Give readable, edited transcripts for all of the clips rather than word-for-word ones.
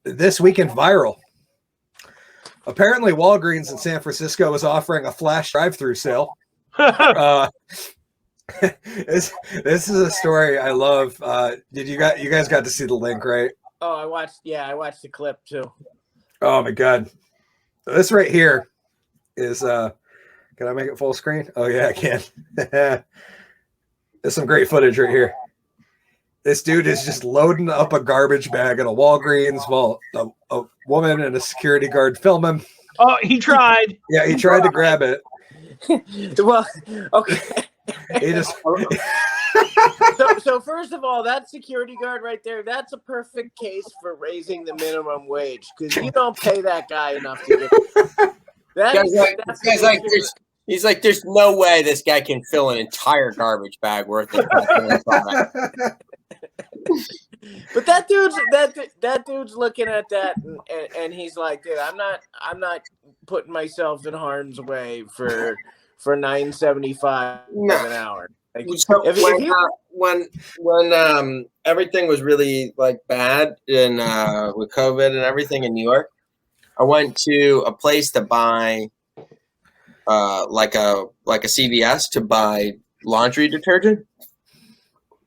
This weekend viral. Apparently, Walgreens in San Francisco is offering a flash drive-through sale. This is a story I love. You guys got to see the link, right? Oh, I watched the clip too. Oh my god. This right here is can I make it full screen? Oh yeah, I can. There's some great footage right here. This dude is just loading up a garbage bag at a Walgreens while a woman and a security guard film him. Oh, he tried. Yeah, he tried to grab it. Well, okay. He just So first of all, that security guard right there, that's a perfect case for raising the minimum wage, because you don't pay that guy enough to get he's like, there's no way this guy can fill an entire garbage bag worth of But that dude's looking at that and he's like, dude, I'm not putting myself in harm's way for $9.75 an hour. Like, so when everything was really like bad in with COVID and everything in New York, I went to a place to buy like a CVS to buy laundry detergent.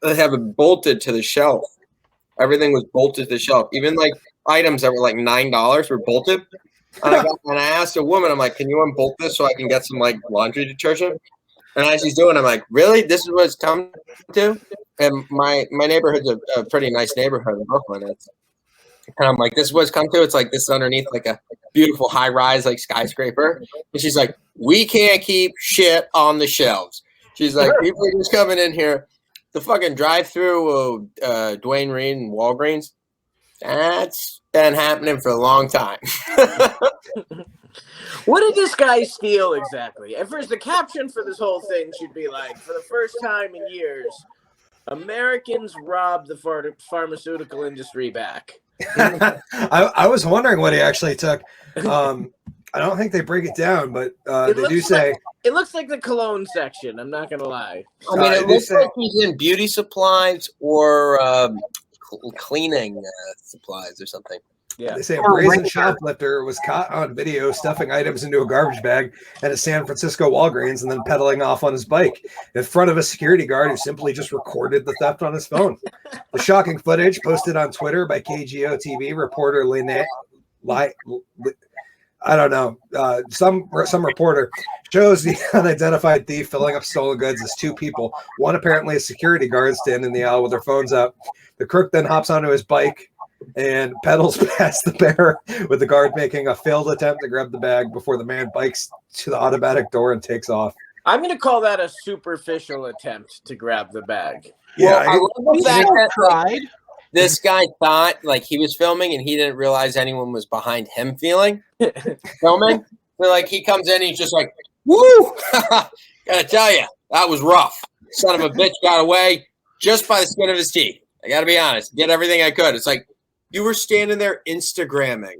They have it bolted to the shelf. Everything was bolted to the shelf. Even like items that were like $9 were bolted. And I asked a woman, I'm like, can you unbolt this so I can get some like laundry detergent? And as she's doing, I'm like, really? This is what it's come to? And my neighborhood's a pretty nice neighborhood in Brooklyn. And I'm like, this is what it's come to? It's like this is underneath like a beautiful high-rise like skyscraper. And she's like, we can't keep shit on the shelves. She's like, people are just coming in here. The fucking drive-through Dwayne Reed and Walgreens, that's been happening for a long time. What did this guy steal exactly? At first, the caption for this whole thing should be like, for the first time in years, Americans robbed the pharmaceutical industry back. I was wondering what he actually took. I don't think they break it down, but they do say it looks like the cologne section. I'm not gonna lie. I mean, it looks like he's in beauty supplies or cleaning supplies or something. Yeah. They say a brazen shoplifter was caught on video stuffing items into a garbage bag at a San Francisco Walgreens and then pedaling off on his bike in front of a security guard who simply just recorded the theft on his phone. The shocking footage posted on Twitter by KGO TV reporter Lynette. I don't know. Some reporter shows the unidentified thief filling up stolen goods as two people. One apparently a security guard standing in the aisle with their phones up. The crook then hops onto his bike and pedals past the bearer, with the guard making a failed attempt to grab the bag before the man bikes to the automatic door and takes off. I'm going to call that a superficial attempt to grab the bag. Yeah, I love the fact that tried. This guy thought like he was filming and he didn't realize anyone was behind him filming. So like he comes in and he's just like, woo! Gotta tell you, that was rough. Son of a bitch got away just by the skin of his teeth. I gotta be honest. Did everything I could. It's like you were standing there Instagramming,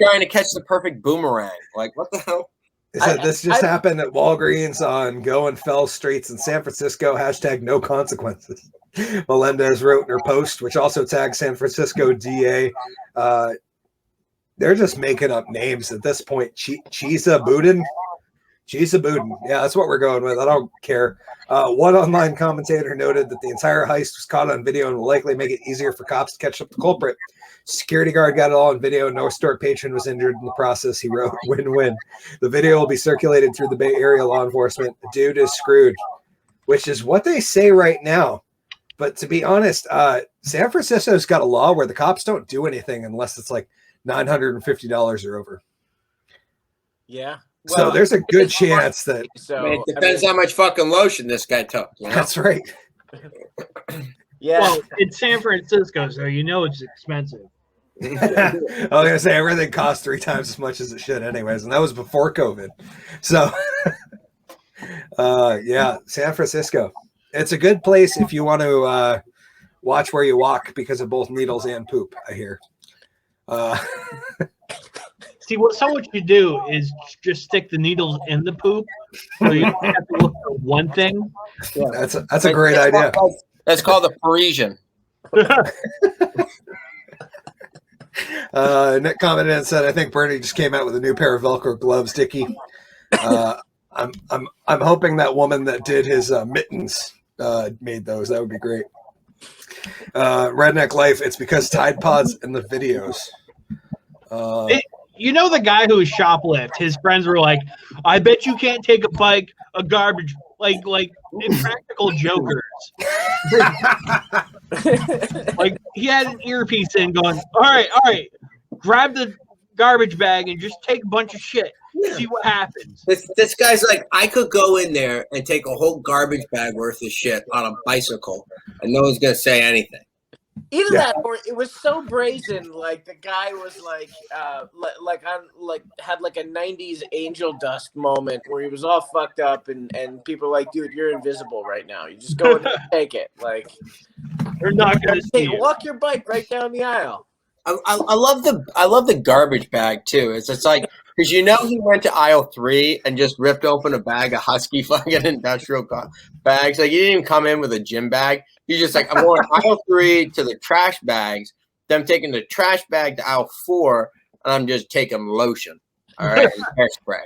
trying to catch the perfect boomerang. Like, what the hell? This just happened at Walgreens on Go and Fell Streets in San Francisco. # no consequences. Melendez wrote in her post, which also tagged San Francisco DA. They're just making up names at this point. Chisa Budin. Yeah, that's what we're going with. I don't care. One online commentator noted that the entire heist was caught on video and will likely make it easier for cops to catch up the culprit. Security guard got it all on video. No store patron was injured in the process, he wrote. Win-win. The video will be circulated through the Bay Area law enforcement. The dude is screwed, which is what they say right now. But to be honest, San Francisco's got a law where the cops don't do anything unless it's like $950 or over. Yeah. Well, so there's a good chance that. So it depends how much fucking lotion this guy took. You know? That's right. Yeah. Well, it's San Francisco, so you know it's expensive. I was gonna say everything costs 3 times as much as it should, anyways, and that was before COVID. So, yeah, San Francisco. It's a good place if you want to watch where you walk because of both needles and poop. I hear. See, what you do is just stick the needles in the poop, so you don't have to look for one thing. Yeah, that's a great idea. That's called a Parisian. Nick commented and said, "I think Bernie just came out with a new pair of Velcro gloves, Dicky." I'm hoping that woman that did his mittens made those. That would be great. Redneck Life. It's because Tide Pods in the videos. You know the guy who was shoplift. His friends were like, "I bet you can't take a bike, a garbage, like Impractical Jokers." Like he had an earpiece in, going, "All right, grab the garbage bag and just take a bunch of shit. See what happens." This guy's like, I could go in there and take a whole garbage bag worth of shit on a bicycle, and no one's gonna say anything. Either that, or it was so brazen. Like the guy was like had like a '90s Angel Dust moment where he was all fucked up, and people were like, "Dude, you're invisible right now. You just go and take it. Like, they're not gonna see you. Walk your bike right down the aisle." I love the garbage bag too. It's like, because he went to aisle 3 and just ripped open a bag of Husky fucking industrial bags. Like he didn't even come in with a gym bag. He's just like, I'm going aisle 3 to the trash bags. Then I'm taking the trash bag to aisle 4, and I'm just taking lotion. All right, and hairspray.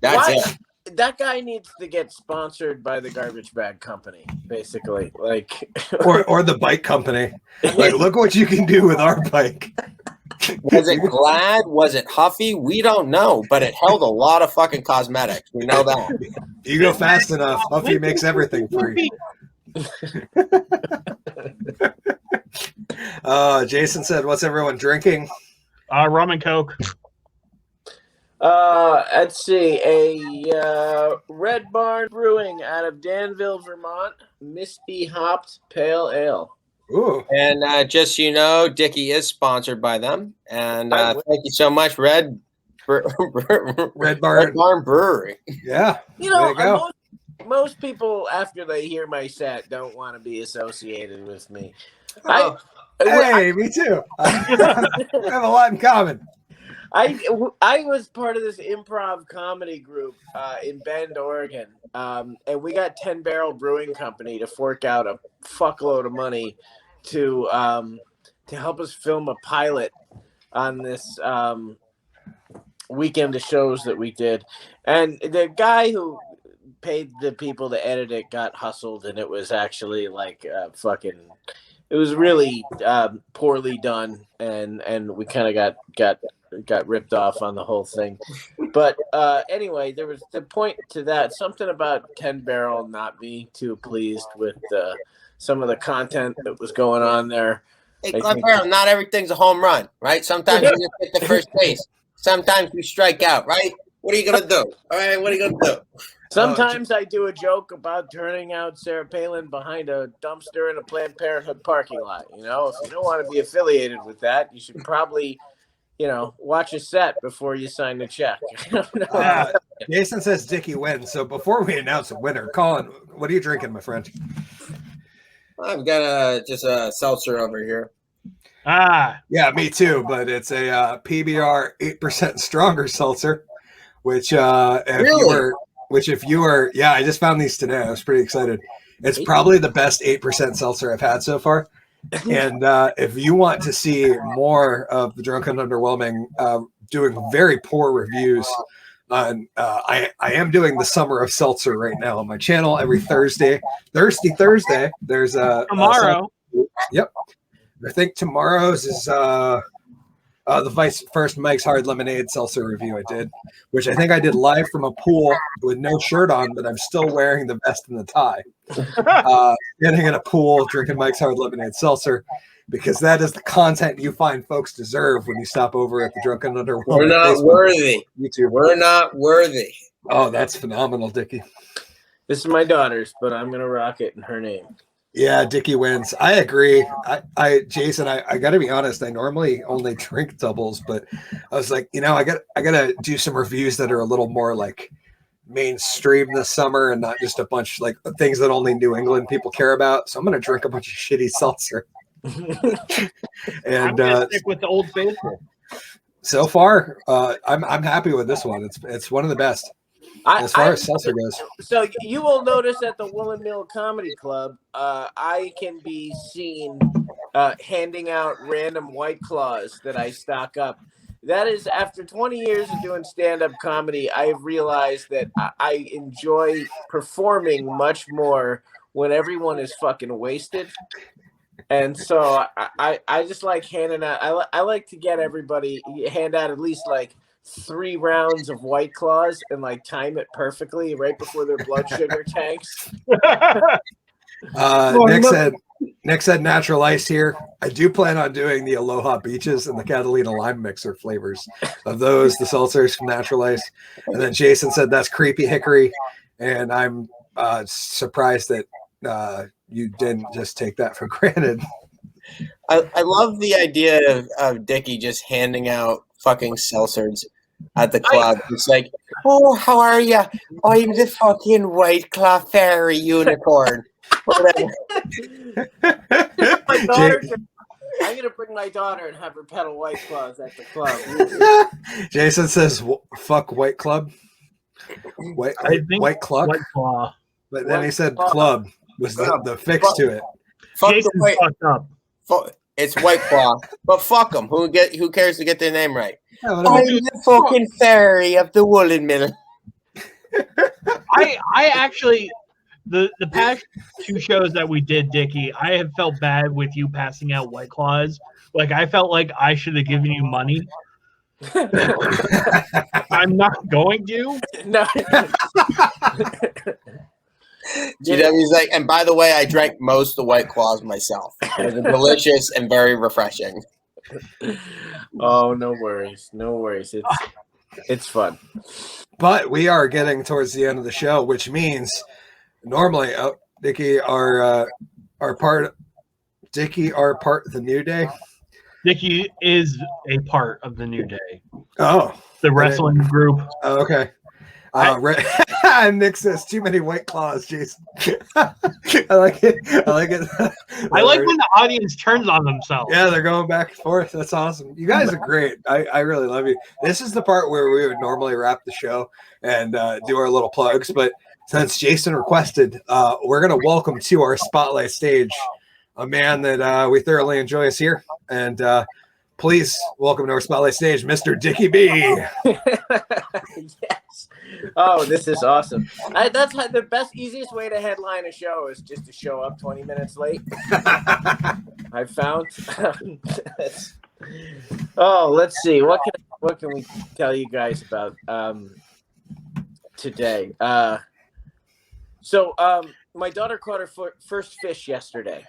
That's it. That guy needs to get sponsored by the garbage bag company, basically. Like, or the bike company. Like, look what you can do with our bike. Was it Glad? Was it Huffy? We don't know, but it held a lot of fucking cosmetics. We know that. You go fast enough, Huffy makes everything free. Jason said, "What's everyone drinking?" Rum and Coke. Let's see, a Red Barn Brewing out of Danville, Vermont, Misty Hopped Pale Ale. Ooh. And just so you know, Dicky is sponsored by them. And thank you so much, Red Barn Brewery. Yeah. You know, most people, after they hear my set, don't want to be associated with me. Oh. Me too. I have a lot in common. I was part of this improv comedy group in Bend, Oregon, and we got 10 Barrel Brewing Company to fork out a fuckload of money to help us film a pilot on this weekend of shows that we did. And the guy who paid the people to edit it got hustled, and it was actually like it was really poorly done, and we kind of got ripped off on the whole thing. But anyway, there was the point to that, something about 10 Barrel not being too pleased with some of the content that was going on there. Hey, Barrel, not everything's a home run, right? Sometimes you just hit the first base. Sometimes you strike out, right? What are you gonna do? All right, what are you gonna do? Sometimes I do a joke about turning out Sarah Palin behind a dumpster in a Planned Parenthood parking lot. You know, if you don't want to be affiliated with that, you should probably, watch a set before you sign the check. Jason says Dicky wins. So before we announce a winner, Colin, what are you drinking, my friend? I've got just a seltzer over here. Yeah, me too. But it's a PBR 8% stronger seltzer, which if you were, I just found these today. I was pretty excited. It's probably the best 8% seltzer I've had so far. And if you want to see more of the Drunken Underwhelming doing very poor reviews on, I am doing the Summer of Seltzer right now on my channel every Thursday. Thirsty Thursday. There's tomorrow. Yep. I think tomorrow's is the first Mike's Hard Lemonade seltzer review I did, which I think I did live from a pool with no shirt on, but I'm still wearing the vest and the tie. Standing in a pool, drinking Mike's Hard Lemonade seltzer, because that is the content you find folks deserve when you stop over at the Drunken Underwhelming. We're not Facebook, worthy. YouTube. We're not worthy. Oh, that's phenomenal, Dicky. This is my daughter's, but I'm going to rock it in her name. Yeah, Dicky wins. I agree. Jason, I got to be honest. I normally only drink doubles, but I was like, I got to do some reviews that are a little more like mainstream this summer and not just a bunch like things that only New England people care about. So I'm going to drink a bunch of shitty seltzer. And I'm stick with the Old Faithful. So far, I'm happy with this one. It's one of the best. As far as seltzer goes. So you will notice at the Woolen Mill Comedy Club, I can be seen handing out random White Claws that I stock up. That is, after 20 years of doing stand-up comedy, I have realized that I enjoy performing much more when everyone is fucking wasted. And so I just like handing out. I like to get everybody hand out at least like 3 rounds of White Claws and like time it perfectly right before their blood sugar tanks. Nick said natural ice here. I do plan on doing the Aloha Beaches and the Catalina Lime Mixer flavors of those, the seltzers from natural ice. And then Jason said that's creepy Hickory. And I'm surprised that you didn't just take that for granted. I love the idea of Dicky just handing out fucking seltzers at the club. It's like, oh, how are you? I'm the fucking White Claw Fairy Unicorn. I'm gonna bring my daughter and have her pedal White Claws at the club. Jason says, "Fuck White Club." White Club. White Claw. But then he said, "Club" was the fix to it. Jason's fucked up. It's White Claw, but fuck them. Who cares to get their name right? Yeah, I'm the fucking fairy of the Woolen mill. I actually. The past 2 shows that we did, Dicky, I have felt bad with you passing out White Claws. Like, I felt like I should have given you money. I'm not going to. No. GW's like, and by the way, I drank most of the White Claws myself. It was delicious and very refreshing. Oh, no worries. No worries. It's fun. But we are getting towards the end of the show, which means normally, Dicky, our part of the New Day. Dicky is a part of the New Day. Oh, the wrestling group. Oh, okay. Nick says too many White Claws, Jason. I like it. I like it. I like when the audience turns on themselves. Yeah, they're going back and forth. That's awesome. You guys are great. I really love you. This is the part where we would normally wrap the show and do our little plugs, but since Jason requested, we're going to welcome to our spotlight stage a man that we thoroughly enjoy is here. And please welcome to our spotlight stage, Mr. Dicky B. Yes. Oh, this is awesome. That's the best, easiest way to headline a show is just to show up 20 minutes late. I found. Let's see. What can we tell you guys about today? So my daughter caught her first fish yesterday.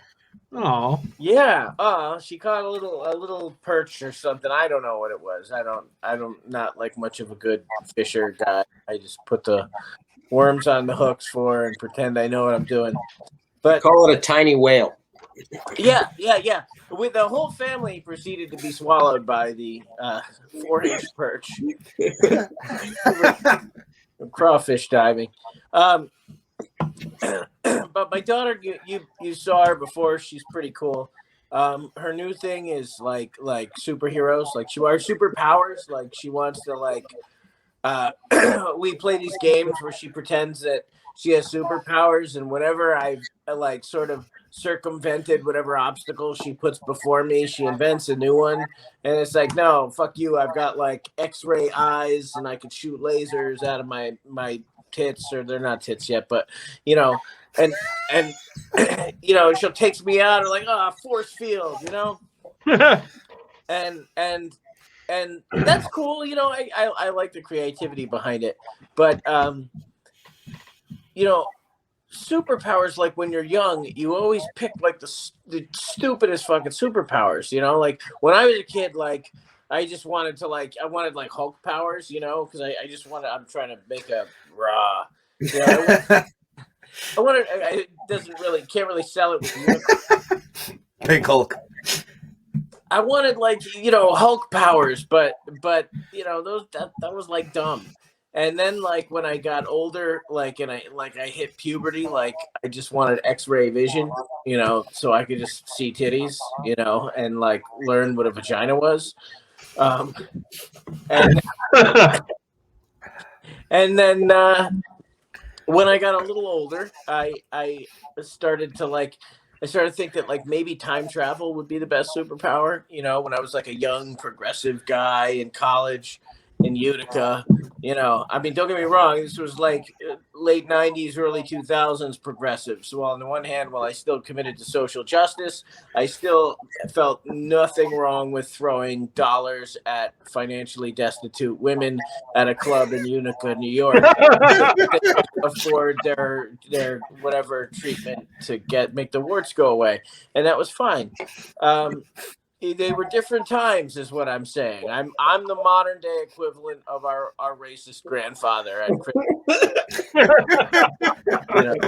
Oh. Yeah. She caught a little perch or something. I don't know what it was. I don't not like much of a good fisher guy. I just put the worms on the hooks for her and pretend I know what I'm doing. But call it a tiny whale. Yeah. With the whole family proceeded to be swallowed by the 4-inch perch. Crawfish diving. But my daughter, you saw her before. She's pretty cool. Her new thing is like superheroes. Like she wants superpowers. Like she wants to we play these games where she pretends that she has superpowers, and whenever I've sort of circumvented whatever obstacle she puts before me, she invents a new one. And it's like, no, fuck you. I've got like X-ray eyes and I could shoot lasers out of my tits, or they're not tits yet, but and she'll take me out or like, force field, and that's cool. I like the creativity behind it, but superpowers, like when you're young, you always pick like the stupidest fucking superpowers. Like when I was a kid, like I just wanted to I wanted Hulk powers, because I just wanted. I'm trying to make a raw. I wanted. It can't really sell it with unicorn. Pink Hulk. I wanted Hulk powers, but those that was dumb. And then when I got older, and I hit puberty, I just wanted X-ray vision, so I could just see titties, and learn what a vagina was. And then when I got a little older, I started to I started to think that like maybe time travel would be the best superpower. You know, when I was like a young progressive guy in college in Utica. You know, I mean, don't get me wrong. This was like late '90s, early 2000s progressive. So on the one hand, while I still committed to social justice, I still felt nothing wrong with throwing dollars at financially destitute women at a club in Utica, New York. They could afford their whatever treatment to make the warts go away, and that was fine. They were different times, is what I'm saying. I'm the modern day equivalent of our racist grandfather at Christmas. You know,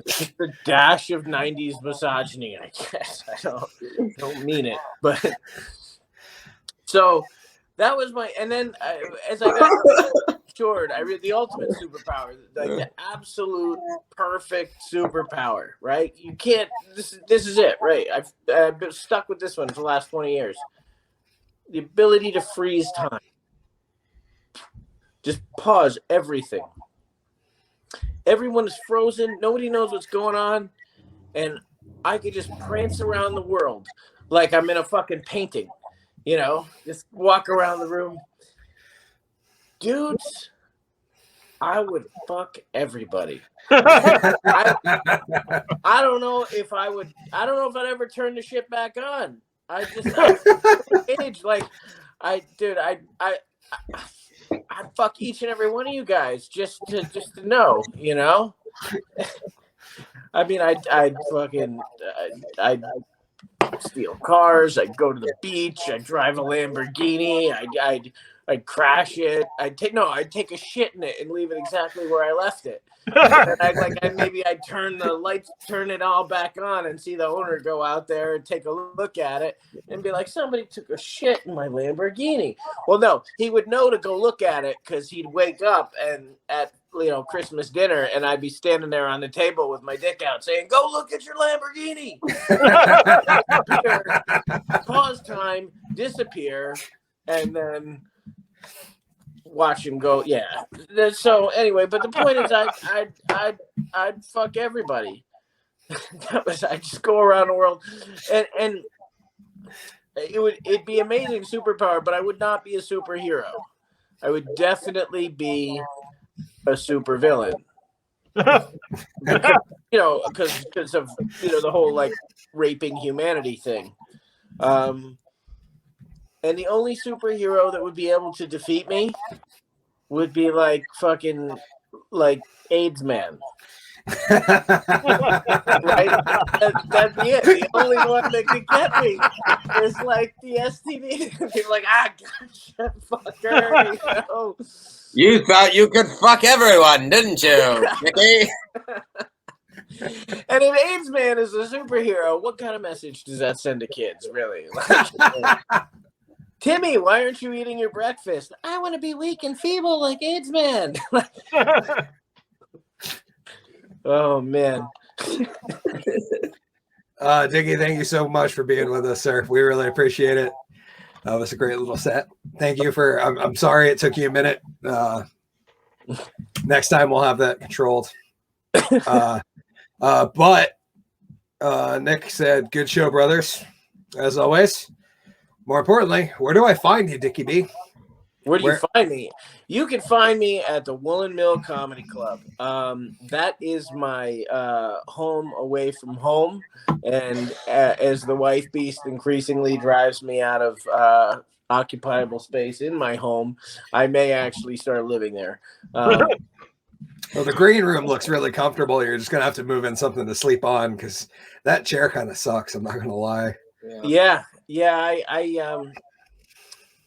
just a dash of '90s misogyny, I guess. I don't mean it, but so that was my. And then as I got matured, I read the ultimate superpower, like the absolute perfect superpower. Right? You can't. This is it. Right? I've been stuck with this one for the last 20 years. The ability to freeze time. Just pause everything. Everyone is frozen. Nobody knows what's going on, and I could just prance around the world like I'm in a fucking painting. You know, just walk around the room. Dudes, I would fuck everybody. I don't know if I would. I don't know if I'd ever turn the shit back on. I'd age like, I'd fuck each and every one of you guys just to know, you know. I mean, I'd steal cars. I'd go to the beach. I'd drive a Lamborghini. I'd crash it. I'd take a shit in it and leave it exactly where I left it. And I'd turn the lights, turn it all back on, and see the owner go out there and take a look at it and be like, somebody took a shit in my Lamborghini. Well, no, he would know to go look at it because he'd wake up and at Christmas dinner, and I'd be standing there on the table with my dick out saying, "Go look at your Lamborghini." Pause time, disappear, and then watch him go. Yeah. So anyway, but the point is, I'd fuck everybody. I'd just go around the world, and it'd be amazing superpower, but I would not be a superhero. I would definitely be a supervillain. Because of the whole like raping humanity thing. And the only superhero that would be able to defeat me would be like fucking like AIDS man. Right? That'd be it. The only one that could get me is like the STD. People like, gotcha, fucker. You know? You thought you could fuck everyone, didn't you, Dicky? And if AIDS man is a superhero, what kind of message does that send to kids, really? Like, Timmy, why aren't you eating your breakfast? I want to be weak and feeble like AIDS man. Oh, man. Dicky, thank you so much for being with us, sir. We really appreciate it. That was a great little set. Thank you for. I'm sorry it took you a minute. Next time we'll have that controlled. But Nick said, "Good show, brothers, as always." More importantly, where do I find you, Dicky B? Where do you find me? You can find me at the Woolen Mill Comedy Club. That is my home away from home. And as the wife beast increasingly drives me out of occupiable space in my home, I may actually start living there. Well, the green room looks really comfortable. You're just going to have to move in something to sleep on because that chair kind of sucks. I'm not going to lie. Yeah.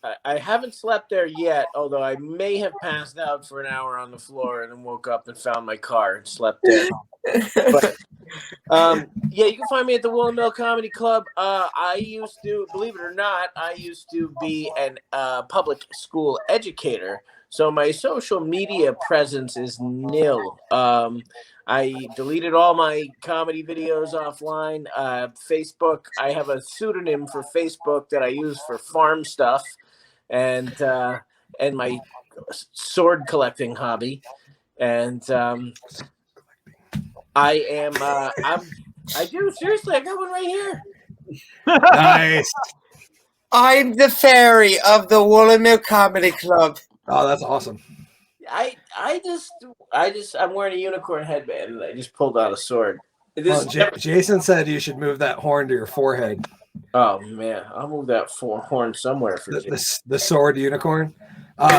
I haven't slept there yet, although I may have passed out for an hour on the floor and then woke up and found my car and slept there. But, you can find me at the Woolen Mill Comedy Club. I used to, believe it or not, be an public school educator. So my social media presence is nil. I deleted all my comedy videos offline. Facebook, I have a pseudonym for Facebook that I use for farm stuff and my sword collecting hobby. And I'm I do. Seriously, I got one right here. Nice. I'm the fairy of the Woolen Mill Comedy Club. Oh, that's awesome. I'm wearing a unicorn headband and I just pulled out a sword. Well, Jason said you should move that horn to your forehead. Oh man, I'll move that horn somewhere for the sword unicorn.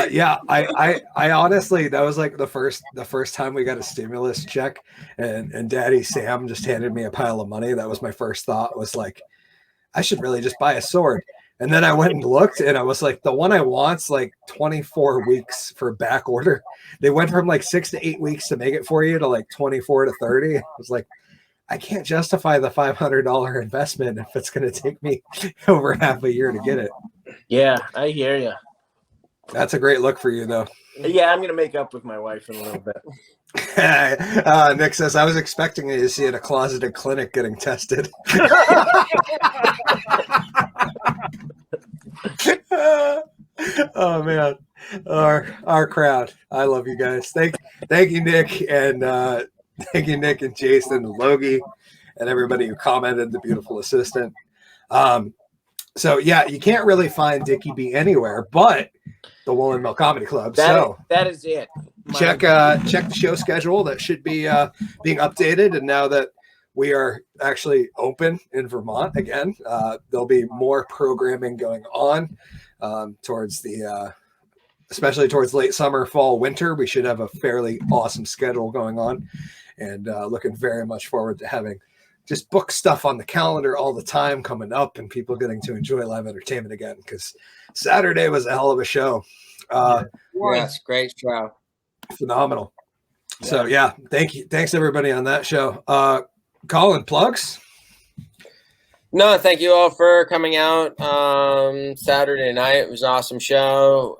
Yeah, I honestly, that was like the first time we got a stimulus check, and Daddy Sam just handed me a pile of money. That was my first thought, was like, I should really just buy a sword. And then I went and looked, and I was like, the one I want's like 24 weeks for back order. They went from like 6 to 8 weeks to make it for you to like 24 to 30. I was like, I can't justify the $500 investment if it's going to take me over half a year to get it. Yeah, I hear you. That's a great look for you, though. Yeah, I'm going to make up with my wife in a little bit. Nick says, I was expecting you to see at a closeted clinic getting tested. Oh, man. Our crowd. I love you guys. Thank you, Nick, and thank you, Nick and Jason and Logie and everybody who commented, the beautiful assistant. So, yeah, you can't really find Dicky B anywhere but the Woolen Mill Comedy Club. That is it. Check the show schedule. That should be being updated. And now that we are actually open in Vermont again, there'll be more programming going on towards especially towards late summer, fall, winter. We should have a fairly awesome schedule going on, and looking very much forward to having just book stuff on the calendar all the time coming up, and people getting to enjoy live entertainment again, because Saturday was a hell of a show. Yes, great show. Phenomenal. Yeah. So yeah, thanks everybody on that show. Collen, plugs? No, thank you all for coming out Saturday night. It was an awesome show.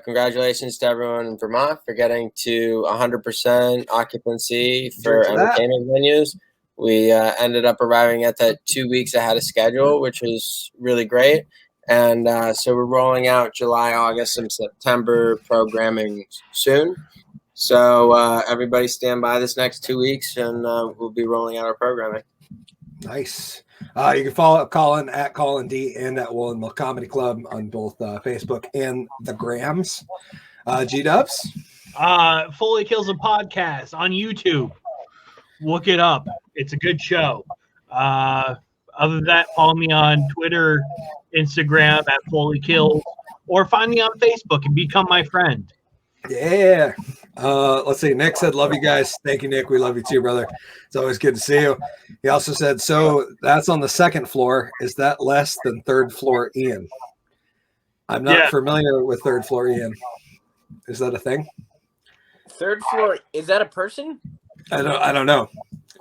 Congratulations to everyone in Vermont for getting to 100% occupancy for entertainment venues. We ended up arriving at that 2 weeks ahead of schedule, which was really great. And so we're rolling out July, August, and September programming soon. So everybody stand by this next 2 weeks, and we'll be rolling out our programming. Nice. You can follow Collen at Collen D and at Woolen Mill Comedy Club on both Facebook and the Grams. G-Dubs? Foley Kills a Podcast on YouTube. Look it up. It's a good show. Other than that, follow me on Twitter, Instagram at Foley Kills, or find me on Facebook and become my friend. Yeah. Let's see. Nick said, love you guys. Thank you, Nick. We love you too, brother. It's always good to see you. He also said, so that's on the second floor. Is that less than third floor Ian? I'm not familiar with third floor Ian. Is that a thing? Third floor, is that a person? I don't know.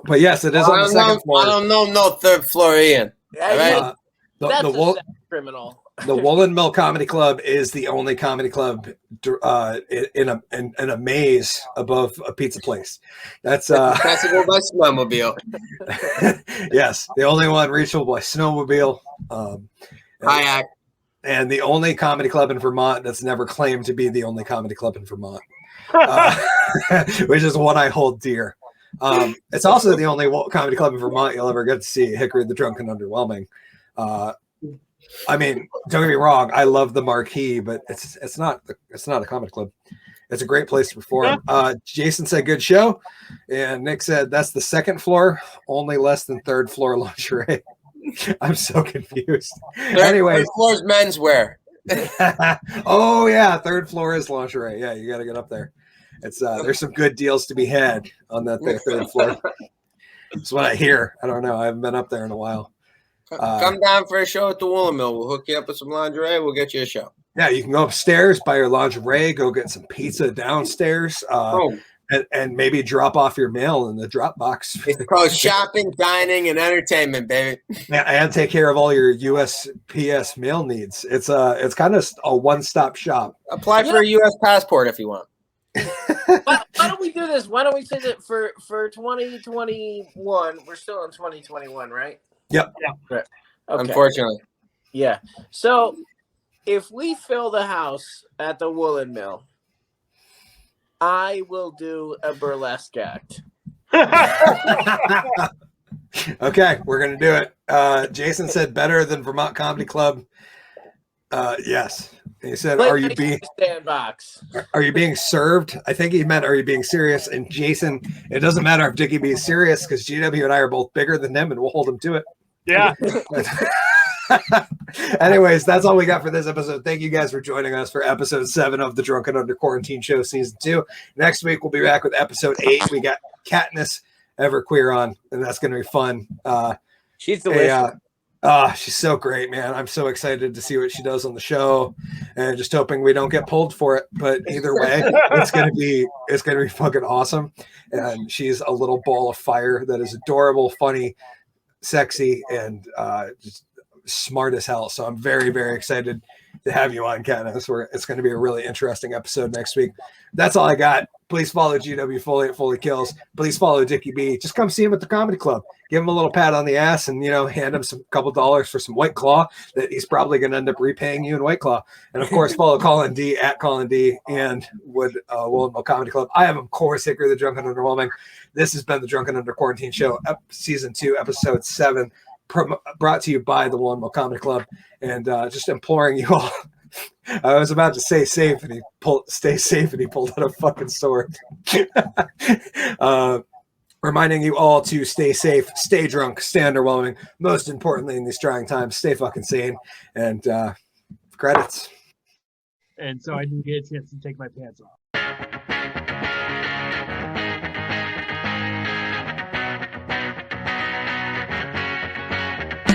But yes, it is on the second floor. I don't know no third floor Ian. That's a criminal. The Woolen Mill Comedy Club is the only comedy club in a maze above a pizza place. That's accessible by snowmobile. Yes, the only one reachable by snowmobile. Kayak. And the only comedy club in Vermont that's never claimed to be the only comedy club in Vermont, which is what I hold dear. It's also the only comedy club in Vermont you'll ever get to see. Hickory, the Drunk and Underwhelming. I mean, don't get me wrong. I love the Marquee, but it's not a comedy club. It's a great place to perform. Jason said good show, and Nick said that's the second floor, only less than third floor lingerie. I'm so confused. Anyways, third floor's menswear. Oh yeah, third floor is lingerie. Yeah, you got to get up there. It's there's some good deals to be had on that third floor. That's what I hear. I don't know. I haven't been up there in a while. Come down for a show at the Woolen Mill. We'll hook you up with some lingerie. We'll get you a show. Yeah, you can go upstairs, buy your lingerie, go get some pizza downstairs, and maybe drop off your mail in the drop box. It's called shopping, dining, and entertainment, baby. And take care of all your USPS mail needs. It's kind of a one-stop shop. Apply for a US passport if you want. Why don't we do this? Why don't we say that for 2021? We're still in 2021, right? Yep. Yeah. Okay. Unfortunately. Yeah. So if we fill the house at the Woolen Mill, I will do a burlesque act. Okay, we're gonna do it. Jason said better than Vermont Comedy Club. Yes. And he said, "Are you being sandbox? Are you being served?" I think he meant, "Are you being serious?" And Jason, it doesn't matter if Dicky B is serious because GW and I are both bigger than him, and we'll hold him to it. Yeah. Anyways, that's all we got for this episode. Thank you guys for joining us for episode 7 of the Drunken Under Quarantine Show season 2. Next week we'll be back with episode 8. We got Katniss Everqueer on, and that's going to be fun. She's delicious. She's so great, man. I'm so excited to see what she does on the show, and just hoping we don't get pulled for it. But either way, it's gonna be fucking awesome. And she's a little ball of fire that is adorable, funny, sexy, and just smart as hell. So I'm very, very excited to have you on, Katniss. It's going to be a really interesting episode next week. That's all I got. Please follow GW Foley at Foley Kills. Please follow Dicky B. Just come see him at the comedy club. Give him a little pat on the ass and, hand him some couple dollars for some White Claw that he's probably going to end up repaying you in White Claw. And of course, follow Collen D at Collen D and Woolen Comedy Club. I am, of course, Hickory, the Drunken Underwhelming. This has been the Drunken Under Quarantine Show, season 2, episode 7, brought to you by the Woolen Comedy Club. And just imploring you all. I was about to say safe, and stay safe, and he pulled out a fucking sword. Reminding you all to stay safe, stay drunk, stay underwhelming. Most importantly, in these trying times, stay fucking sane. And credits. And so I didn't get a chance to take my pants off.